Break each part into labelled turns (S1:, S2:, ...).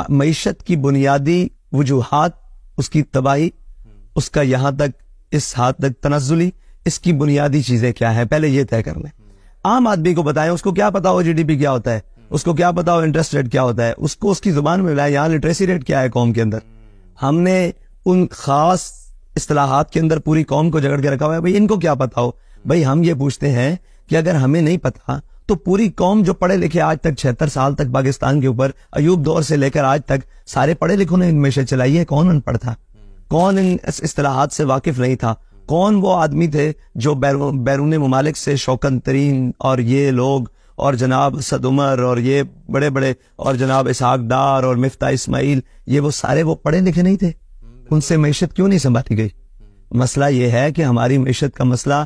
S1: معیشت کی بنیادی وجوہات، اس کی تباہی، اس کا یہاں تک اس حد تک تنزلی، اس کی بنیادی چیزیں کیا ہیں پہلے یہ طے کر لیں. عام آدمی کو بتائیں، اس کو کیا پتا ہو GDP کیا ہوتا ہے، اس کو کیا پتا ہو انٹرسٹ ریٹ کیا ہوتا ہے، اس کو اس کی زبان میں ملائے یہاں لٹریسی ریٹ کیا ہے قوم کے اندر. ہم نے ان خاص اصطلاحات کے اندر پوری قوم کو جگڑ کے رکھا ہوا ہے. بھئی ان کو کیا پتا ہو؟ بھئی ہم یہ پوچھتے ہیں کہ اگر ہمیں نہیں پتا تو پوری قوم جو پڑھے لکھے آج تک 76 سال تک پاکستان کے اوپر ایوب دور سے لے کر آج تک سارے پڑھے لکھوں نے معیشت چلائی ہے. کون ان پڑھ تھا؟ کون ان اصطلاحات سے واقف نہیں تھا؟ کون وہ آدمی تھے جو بیرون ممالک سے شوکن ترین اور یہ لوگ اور جناب اسد عمر اور یہ بڑے بڑے اور جناب اسحاق ڈار اور مفتاح اسماعیل، یہ وہ سارے وہ پڑھے لکھے نہیں تھے؟ ان سے معیشت کیوں نہیں سنبھالی گئی؟ مسئلہ یہ ہے کہ ہماری معیشت کا مسئلہ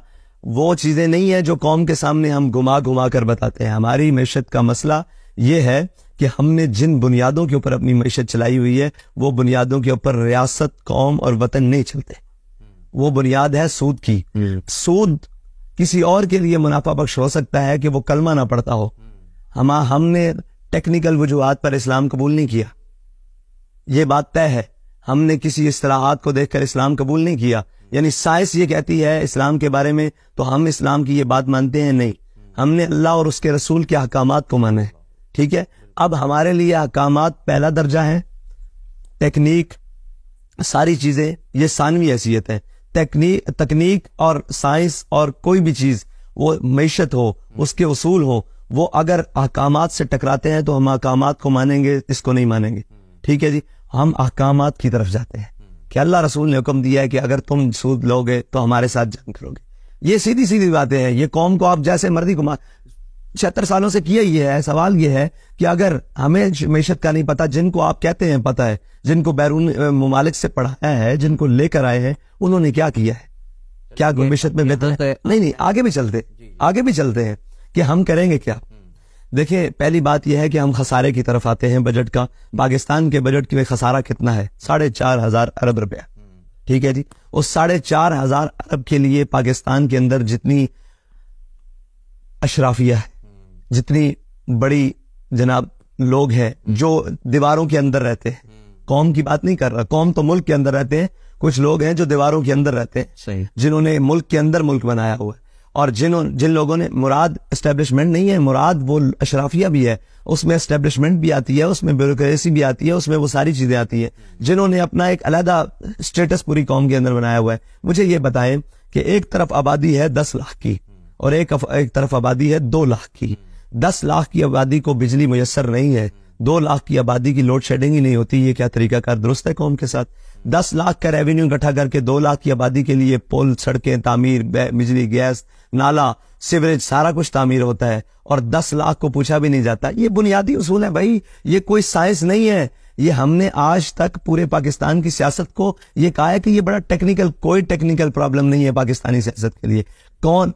S1: وہ چیزیں نہیں ہے جو قوم کے سامنے ہم گھما گھما کر بتاتے ہیں. ہماری معیشت کا مسئلہ یہ ہے کہ ہم نے جن بنیادوں کے اوپر اپنی معیشت چلائی ہوئی ہے وہ بنیادوں کے اوپر ریاست، قوم اور وطن نہیں چلتے. وہ بنیاد ہے سود کی. سود کسی اور کے لیے منافع بخش ہو سکتا ہے کہ وہ کلمہ نہ پڑھتا ہو. ہم نے ٹیکنیکل وجوہات پر اسلام قبول نہیں کیا، یہ بات طے ہے. ہم نے کسی اصطلاحات کو دیکھ کر اسلام قبول نہیں کیا. یعنی سائنس یہ کہتی ہے اسلام کے بارے میں تو ہم اسلام کی یہ بات مانتے ہیں نہیں. ہم نے اللہ اور اس کے رسول کے احکامات کو مانا ہے. ٹھیک ہے، اب ہمارے لیے احکامات پہلا درجہ ہے، ٹیکنیک ساری چیزیں یہ ثانوی حیثیت ہے. تکنیک اور سائنس اور کوئی بھی چیز، وہ معیشت ہو، اس کے اصول ہو، وہ اگر احکامات سے ٹکراتے ہیں تو ہم احکامات کو مانیں گے، اس کو نہیں مانیں گے. ٹھیک ہے جی، ہم احکامات کی طرف جاتے ہیں کہ اللہ رسول نے حکم دیا ہے کہ اگر تم سود لوگے تو ہمارے ساتھ جنگ کرو گے. یہ سیدھی سیدھی باتیں ہیں. یہ قوم کو آپ جیسے مرضی 76 سالوں سے کیا یہ ہے. سوال یہ ہے کہ اگر ہمیں معیشت کا نہیں پتا، جن کو آپ کہتے ہیں پتا ہے، جن کو بیرون ممالک سے پڑھایا ہے، جن کو لے کر آئے ہیں، انہوں نے کیا کیا ہے؟ کیا معیشت میں بہتر ہے؟ نہیں، آگے بھی چلتے ہیں کہ ہم کریں گے کیا. دیکھیں، پہلی بات یہ ہے کہ ہم خسارے کی طرف آتے ہیں بجٹ کا. پاکستان کے بجٹ میں خسارہ کتنا ہے؟ 4,500 ارب روپیہ. ٹھیک ہے جی، اس 4,500 ارب کے لیے پاکستان کے اندر جتنی اشرافیہ ہے، جتنی بڑی جناب لوگ ہیں جو دیواروں کے اندر رہتے ہیں، قوم کی بات نہیں کر رہا، قوم تو ملک کے اندر رہتے ہیں، کچھ لوگ ہیں جو دیواروں کے اندر رہتے ہیں، جنہوں نے ملک کے اندر ملک بنایا ہوا ہے. اور جن لوگوں نے، مراد اسٹیبلشمنٹ نہیں ہے، مراد وہ اشرافیہ بھی ہے، اس میں اسٹیبلشمنٹ بھی آتی ہے، اس میں بیوروکریسی بھی آتی ہے، اس میں وہ ساری چیزیں آتی ہیں، جنہوں نے اپنا ایک علیحدہ اسٹیٹس پوری قوم کے اندر بنایا ہوا ہے. مجھے یہ بتائیں کہ ایک طرف آبادی ہے 10 لاکھ کی اور ایک طرف آبادی ہے 2 لاکھ کی. 10 لاکھ کی آبادی کو بجلی میسر نہیں ہے، 2 لاکھ کی آبادی کی لوڈ شیڈنگ ہی نہیں ہوتی. یہ کیا طریقہ کار درست ہے قوم کے ساتھ؟ 10 لاکھ کا ریونیو اکٹھا کر کے 2 لاکھ کی آبادی کے لیے پل، سڑکیں تعمیر، بجلی، گیس، نالا، سیوریج، سارا کچھ تعمیر ہوتا ہے اور 10 لاکھ کو پوچھا بھی نہیں جاتا. یہ بنیادی اصول ہے بھائی، یہ کوئی سائنس نہیں ہے. یہ ہم نے آج تک پورے پاکستان کی سیاست کو یہ کہا ہے کہ یہ بڑا ٹیکنیکل، کوئی ٹیکنیکل پرابلم نہیں ہے پاکستانی سیاست کے لیے.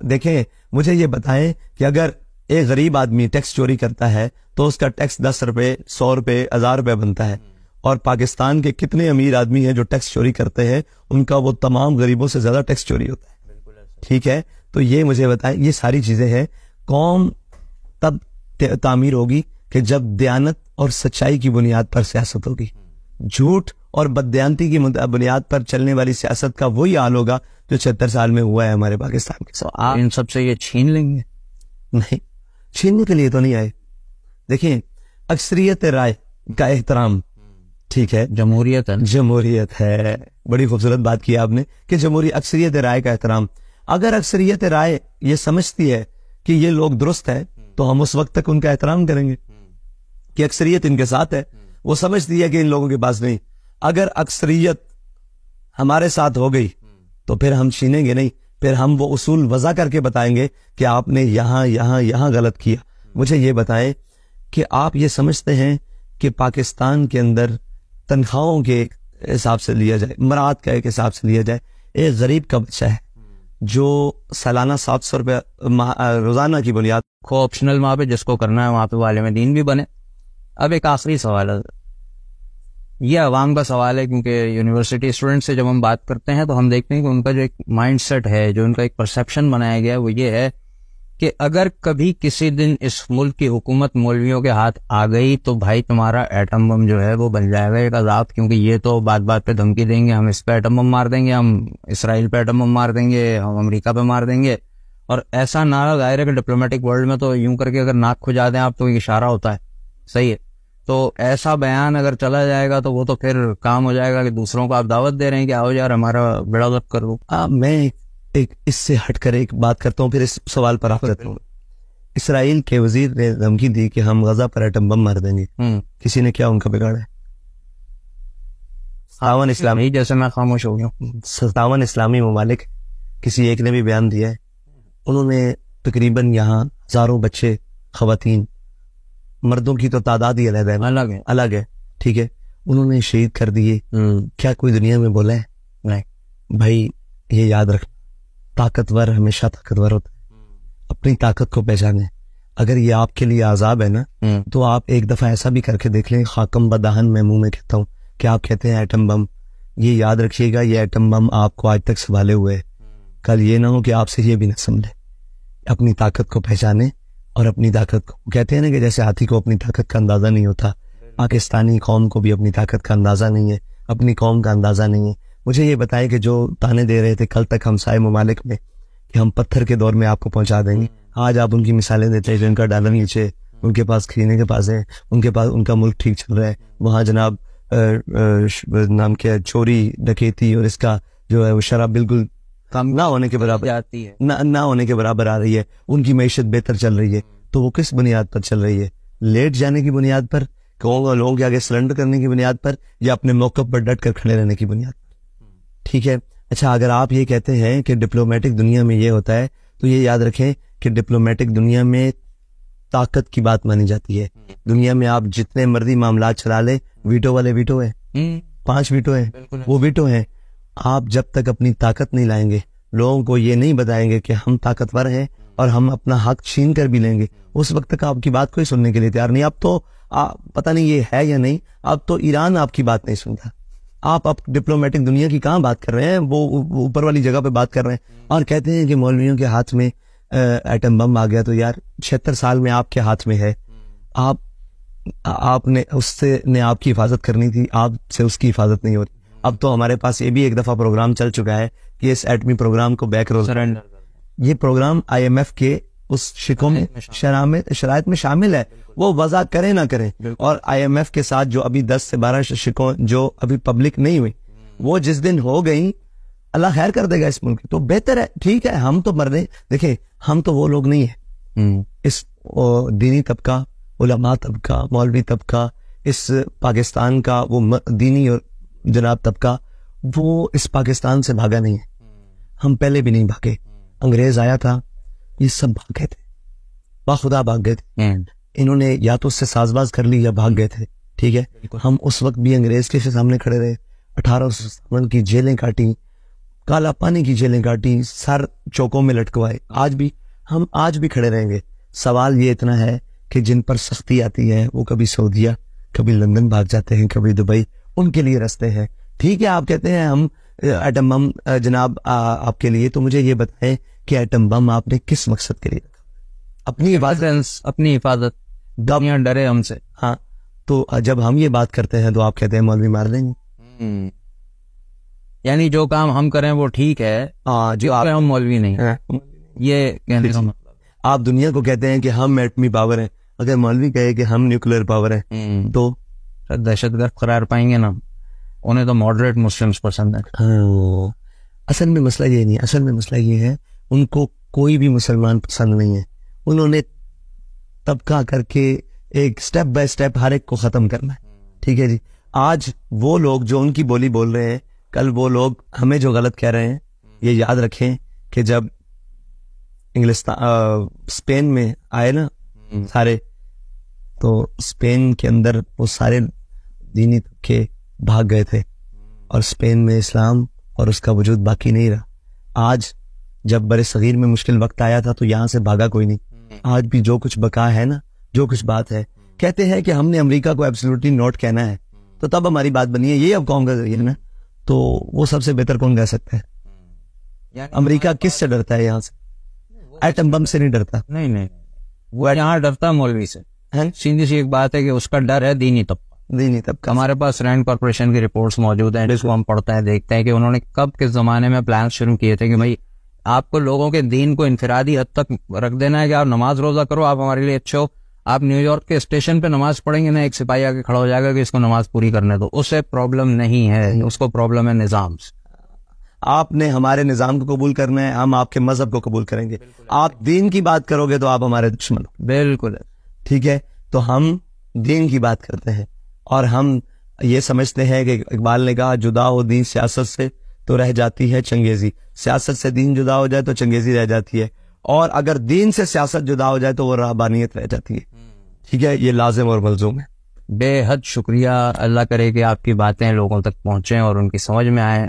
S1: دیکھیں مجھے یہ بتائیں کہ اگر ایک غریب آدمی ٹیکس چوری کرتا ہے تو اس کا ٹیکس 10 روپے، 100 روپے، 1000 روپے بنتا ہے، اور پاکستان کے کتنے امیر آدمی ہیں جو ٹیکس چوری کرتے ہیں، ان کا وہ تمام غریبوں سے زیادہ ٹیکس چوری ہوتا ہے. ٹھیک ہے، تو یہ مجھے بتائیں، یہ ساری چیزیں ہیں. قوم تب تعمیر ہوگی کہ جب دیانت اور سچائی کی بنیاد پر سیاست ہوگی. جھوٹ اور بددیانتی کی بنیاد پر چلنے والی سیاست کا وہی حال ہوگا جو 76 سال میں ہوا ہے ہمارے پاکستان کے.
S2: آپ ان سب سے یہ چھین لیں گے؟
S1: نہیں، چھیننے کے لیے تو نہیں آئے. دیکھیں، اکثریت رائے کا احترام، ٹھیک ہے، جمہوریت ہے. بڑی خوبصورت بات کی آپ نے کہ اکثریت رائے کا احترام. اگر اکثریت رائے یہ سمجھتی ہے کہ یہ لوگ درست ہے تو ہم اس وقت تک ان کا احترام کریں گے کہ اکثریت ان کے ساتھ ہے. وہ سمجھتی ہے کہ ان لوگوں کے پاس نہیں. اگر اکثریت ہمارے ساتھ ہو گئی تو پھر ہم چھینیں گے نہیں، پھر ہم وہ اصول وضع کر کے بتائیں گے کہ آپ نے یہاں غلط کیا. مجھے یہ بتائیں کہ آپ یہ سمجھتے ہیں کہ پاکستان کے اندر تنخواہوں کے حساب سے لیا جائے، مراد کا ایک حساب سے لیا جائے، ایک غریب کا بچہ ہے جو سالانہ 700 روپے روزانہ کی بنیاد
S2: کو آپشنل وہاں پہ جس کو کرنا ہے وہاں پہ عالم دین بھی بنے. اب ایک آخری سوال ہے، یہ عوام کا سوال ہے، کیونکہ یونیورسٹی اسٹوڈنٹ سے جب ہم بات کرتے ہیں تو ہم دیکھتے ہیں کہ ان کا جو ایک مائنڈ سیٹ ہے، جو ان کا ایک پرسیپشن بنایا گیا ہے، وہ یہ ہے کہ اگر کبھی کسی دن اس ملک کی حکومت مولویوں کے ہاتھ آ گئی تو بھائی تمہارا ایٹم بم جو ہے وہ بن جائے گا ایک عذاب، کیونکہ یہ تو بات بات پہ دھمکی دیں گے ہم اس پہ ایٹم بم مار دیں گے، ہم اسرائیل پہ ایٹم بم مار دیں گے، ہم امریکہ پہ مار دیں گے. اور ایسا نعرہ ظاہر ہے کہ ڈپلومیٹک ورلڈ میں تو یوں کر کے اگر ناک کھجا دیں آپ تو ایک اشارہ ہوتا ہے، صحیح ہے. تو ایسا بیان اگر چلا جائے گا تو وہ تو پھر کام ہو جائے گا کہ دوسروں کو آپ دعوت دے رہے ہیں کہ آؤ یار ہمارا بیڑا غرق کر دو.
S1: میں ایک اس سے ہٹ کر ایک بات کرتا ہوں، پھر اس سوال پر آپ کرتا ہوں. اسرائیل کے وزیر نے دھمکی دی کہ ہم غزہ پر ایٹم بم مار دیں گے، کسی نے کیا ان کا بگاڑا ہے؟ 57 اسلامی،
S2: جیسے میں خاموش ہو گیا ہوں،
S1: 57 اسلامی ممالک، کسی ایک نے بھی بیان دیا ہے. انہوں نے تقریباً یہاں ہزاروں بچے، خواتین، مردوں کی تو تعداد ہی الگ ہے، ٹھیک ہے، انہوں نے شہید کر دیے. کیا کوئی دنیا میں بولا ہے؟ نہیں بھائی. یہ یاد رکھ، طاقتور ہمیشہ طاقتور ہوتا ہے. اپنی طاقت کو پہچانے. اگر یہ آپ کے لیے عذاب ہے نا تو آپ ایک دفعہ ایسا بھی کر کے دیکھ لیں. خاکم بدہن میں منہ میں کہتا ہوں کہ آپ کہتے ہیں ایٹم بم، یہ یاد رکھیے گا یہ ایٹم بم آپ کو آج تک سنبھالے ہوئے. کل یہ نہ ہو کہ آپ سے یہ بھی نہ سنبھلے. اپنی طاقت کو پہچانے اور اپنی طاقت کو، کہتے ہیں نا کہ جیسے ہاتھی کو اپنی طاقت کا اندازہ نہیں ہوتا، پاکستانی قوم کو بھی اپنی طاقت کا اندازہ نہیں ہے، اپنی قوم کا اندازہ نہیں ہے. مجھے یہ بتائیں کہ جو تانے دے رہے تھے کل تک ہمسائے ممالک میں کہ ہم پتھر کے دور میں آپ کو پہنچا دیں گے، آج آپ ان کی مثالیں دیتے ہیں جن کا ڈالر نیچے، ان کے پاس کھینے کے پاس ہے، ان کے پاس ان کا ملک ٹھیک چل رہا ہے. وہاں جناب نام کیا، چوری ڈکیتی اور اس کا جو ہے وہ شراب بالکل نہ ہونے کے برابر
S2: جاتی ہے،
S1: نہ ہونے کے برابر آ رہی ہے. ان کی معیشت بہتر چل رہی ہے. تو وہ کس بنیاد پر چل رہی ہے؟ لیٹ جانے کی بنیاد پر، لوگوں کے آگے سرنڈر کرنے کی بنیاد پر، یا اپنے موقع پر ڈٹ کر کھڑے رہنے کی بنیاد پر؟ ٹھیک ہے. اچھا، اگر آپ یہ کہتے ہیں کہ ڈپلومیٹک دنیا میں یہ ہوتا ہے تو یہ یاد رکھیں کہ ڈپلومیٹک دنیا میں طاقت کی بات مانی جاتی ہے. دنیا میں آپ جتنے مرضی معاملات چلا لیں، ویٹو والے ویٹو ہیں، 5 ویٹو ہیں، وہ ویٹو ہیں. آپ جب تک اپنی طاقت نہیں لائیں گے، لوگوں کو یہ نہیں بتائیں گے کہ ہم طاقتور ہیں اور ہم اپنا حق چھین کر بھی لیں گے، اس وقت تک آپ کی بات کوئی سننے کے لیے تیار نہیں. اب تو پتہ نہیں یہ ہے یا نہیں، اب تو ایران آپ کی بات نہیں سنتا. آپ اب ڈپلومیٹک دنیا کی کہاں بات کر رہے ہیں، وہ اوپر والی جگہ پہ بات کر رہے ہیں اور کہتے ہیں کہ مولویوں کے ہاتھ میں ایٹم بم آ گیا. تو یار 76 سال میں آپ کے ہاتھ میں ہے، آپ نے اس سے نے آپ کی حفاظت کرنی تھی، آپ سے اس کی حفاظت نہیں ہو رہی. اب تو ہمارے پاس یہ بھی ایک دفعہ پروگرام چل چکا ہے کہ اس ایٹمی پروگرام کو بیک رول، یہ پروگرام IMF کے اس شرائط میں شامل ہے. وہ وضع کریں نہ کریں، اور IMF کے ساتھ جو ابھی 10 سے 12 شکوں جو ابھی پبلک نہیں ہوئی، وہ جس دن ہو گئی اللہ خیر کر دے گا اس ملک. تو بہتر ہے، ٹھیک ہے. ہم تو مرنے، دیکھیں ہم تو وہ لوگ نہیں ہیں. اس دینی طبقہ، علماء طبقہ، مولوی طبقہ، اس پاکستان کا وہ دینی اور جناب طبقہ، وہ اس پاکستان سے بھاگا نہیں ہے. ہم پہلے بھی نہیں بھاگے. انگریز آیا تھا، یہ سب بھاگ گئے تھے، باخدا بھاگ گئے تھے. انہوں نے یا تو اس سے ساز باز کر لی یا بھاگ گئے تھے. ٹھیک ہے، ہم اس وقت بھی انگریز کے سامنے کھڑے رہے، 1857 کی جیلیں کاٹی، کالا پانی کی جیلیں کاٹی، سر چوکوں میں لٹکوائے. ہم آج بھی کھڑے رہیں گے. سوال یہ اتنا ہے کہ جن پر سختی آتی ہے وہ کبھی سعودیہ، کبھی لندن بھاگ جاتے ہیں، کبھی دبئی. ان کے لیے رستے ہیں. ٹھیک ہے، آپ کہتے ہیں ہم ایٹم بم جناب آپ کے لیے، تو مجھے یہ بتائیں کہ ایٹم بم آپ نے کس مقصد کے لیے رکھا؟ اپنی حفاظت.
S2: دنیا ڈرے ہم سے.
S1: ہاں، تو جب ہم یہ بات کرتے ہیں تو آپ کہتے ہیں مولوی مار دیں گے.
S2: یعنی جو کام ہم کریں وہ ٹھیک ہے، جو ہم مولوی نہیں، یہ کہنے کا مطلب.
S1: آپ دنیا کو کہتے ہیں کہ ہم ایٹمی پاور ہیں، اگر مولوی کہے کہ ہم نیوکلیر پاور ہیں تو
S2: دہشت گرد قرار پائیں گے نا. انہیں تو ماڈریٹ مسلمز پسند ہیں.
S1: اصل میں مسئلہ یہ نہیں، اصل میں مسئلہ یہ ہے ان کو کوئی بھی مسلمان پسند نہیں ہے. انہوں نے طبقہ کر کے ایک سٹیپ بائی سٹیپ ہر ایک کو ختم کرنا ہے. ٹھیک ہے جی. آج وہ لوگ جو ان کی بولی بول رہے ہیں، کل وہ لوگ ہمیں جو غلط کہہ رہے ہیں. یہ یاد رکھیں کہ جب اسپین میں آئے نا سارے، تو اسپین کے اندر وہ سارے دینی طبقے بھاگ گئے تھے اور اسپین میں اسلام اور اس کا وجود باقی نہیں رہا. آج جب بر صغیر میں مشکل وقت آیا تھا تو یہاں سے بھاگا کوئی نہیں. آج بھی جو کچھ بقا ہے نا، جو کچھ بات ہے، کہتے ہیں کہ ہم نے امریکہ کو ایبسولوٹلی نوٹ کہنا ہے تو تب ہماری بات بنی ہے. یہ اب قوم کا ذریعہ ہے نا، تو وہ سب سے بہتر کون کہہ سکتا ہے؟ امریکہ کس سے ڈرتا ہے یہاں سے؟ ایٹم بم سے نہیں ڈرتا.
S2: نہیں وہ یہاں ڈرتا مولوی سے. سیدھی سی ایک بات ہے کہ اس کا ڈر ہے دینی طبقہ. ہمارے پاس رینڈ کارپوریشن کی رپورٹس موجود ہیں جس کو ہم پڑھتے ہیں دیکھتے ہیں کہ انہوں نے کب کس زمانے میں پلان شروع کیے تھے کہ بھائی آپ کو لوگوں کے دین کو انفرادی حد تک رکھ دینا ہے کہ آپ نماز روزہ کرو, آپ ہمارے لیے اچھے ہو. آپ نیو یارک کے اسٹیشن پہ نماز پڑھیں گے نا, ایک سپاہی آ کے کھڑا ہو جائے گا کہ اس کو نماز پوری کرنے دو. اسے پرابلم نہیں ہے, اس کو پرابلم ہے نظام سے.
S1: آپ نے ہمارے نظام کو قبول کرنا ہے, ہم آپ کے مذہب کو قبول کریں گے. آپ دین کی بات کرو گے تو آپ ہمارے دشمن ہو.
S2: بالکل
S1: ٹھیک ہے, تو ہم دین کی بات کرتے ہیں اور ہم یہ سمجھتے ہیں کہ اقبال نے کہا جدا ہو دین سیاست سے تو رہ جاتی ہے چنگیزی. سیاست سے دین جدا ہو جائے تو چنگیزی رہ جاتی ہے, اور اگر دین سے سیاست جدا ہو جائے تو وہ رہبانیت رہ جاتی ہے. ٹھیک ہے, یہ لازم اور ملزوم ہے.
S2: بے حد شکریہ. اللہ کرے کہ آپ کی باتیں لوگوں تک پہنچیں اور ان کی سمجھ میں آئیں.